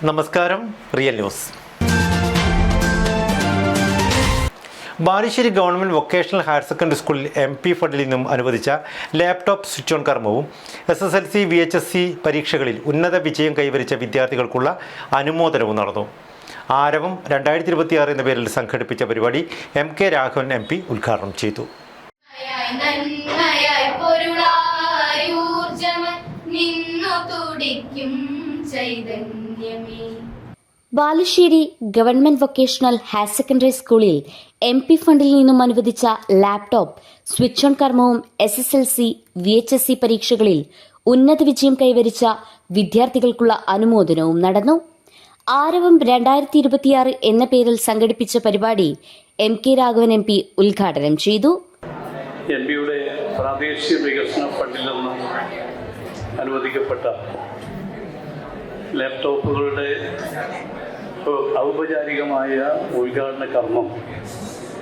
നമസ്കാരം. Real news. Balussery government vocational higher secondary സ്കൂളിൽ MP ഫണ്ടിൽ നിന്നും അനുവദിച്ച ലാപ്ടോപ്പ് സ്വിച്ച് ഓൺ കർമ്മവും SSLC VHSC പരീക്ഷകളിൽ ഉന്നത വിജയം കൈവരിച്ച വിദ്യാർത്ഥികൾക്കുള്ള അനുമോദനവും നടന്നു. ആരവം 2026 എന്ന പേരിൽ സംഘടിപ്പിച്ച പരിപാടി MK രാഘവൻ MP ഉദ്ഘാടനം ചെയ്തു. Balussery government vocational higher secondary സ്കൂളിൽ MP ഫണ്ടിൽ നിന്നും അനുവദിച്ച ലാപ്ടോപ്പ് സ്വിച്ച് ഓൺ കർമ്മവും SSLC VHSC പരീക്ഷകളിൽ ഉന്നത വിജയം കൈവരിച്ച വിദ്യാർത്ഥികൾക്കുള്ള അനുമോദനവും നടന്നു. ആരവം 2026 എന്ന പേരിൽ സംഘടിപ്പിച്ച പരിപാടി MK രാഘവൻ MP ഉദ്ഘാടനം ചെയ്തു. MPയുടെ പ്രാദേശിക വികസന ഫണ്ടിൽ നിന്നും അനുവദിക്കപ്പെട്ട ലാപ്ടോപ്പുകളുടെ ഔപചാരികമായ ഉദ്ഘാടന കർമ്മം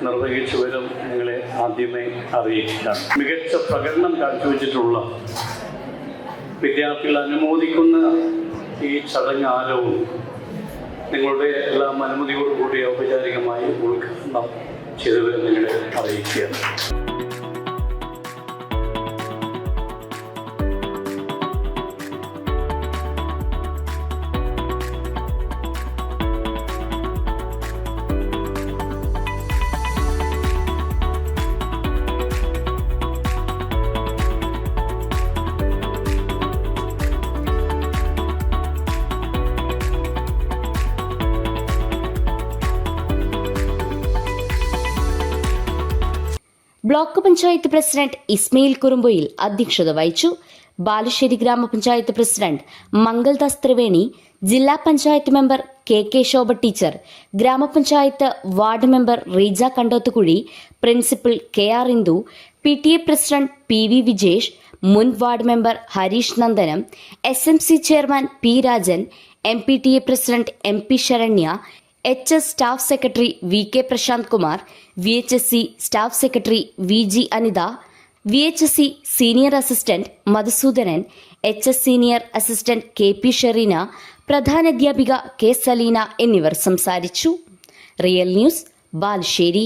നിർവഹിച്ചവരും നിങ്ങളെ ആദ്യമേ അറിയിക്കുകയാണ്. മികച്ച പ്രകടനം കാഴ്ചവെച്ചിട്ടുള്ള വിദ്യാർത്ഥികൾ അനുമോദിക്കുന്ന ഈ ചടങ്ങ് ആരവും നിങ്ങളുടെ എല്ലാം അനുമതിയോടുകൂടി ഔപചാരികമായി ഉദ്ഘാടനം ചെയ്തവരും നിങ്ങളെ അറിയിക്കുകയാണ്. ബ്ലോക്ക് പഞ്ചായത്ത് പ്രസിഡന്റ് ഇസ്മയിൽ കുറുമ്പൊയിൽ അധ്യക്ഷത വഹിച്ചു. ബാലുശ്ശേരി ഗ്രാമപഞ്ചായത്ത് പ്രസിഡന്റ് മംഗൾദാസ് ത്രിവേണി, ജില്ലാ panchayat member KK Shobha teacher, ഗ്രാമപഞ്ചായത്ത് ward member Reeja Kandothukuzhi, principal KR Indu, PTA president PV Vijesh, മുൻ ward member Hareesh Nandanam, SMC chairman P Rajan, MPTA president MP Saranya, HS staff secretary VK Prasanth Kumar, VHSC staff secretary VG Anitha, VHSC senior assistant Madhusoodanan, HS senior assistant KP Shereena, പ്രധാനാധ്യാപിക K Saleena എന്നിവർ സംസാരിച്ചു. Real news, Balussery.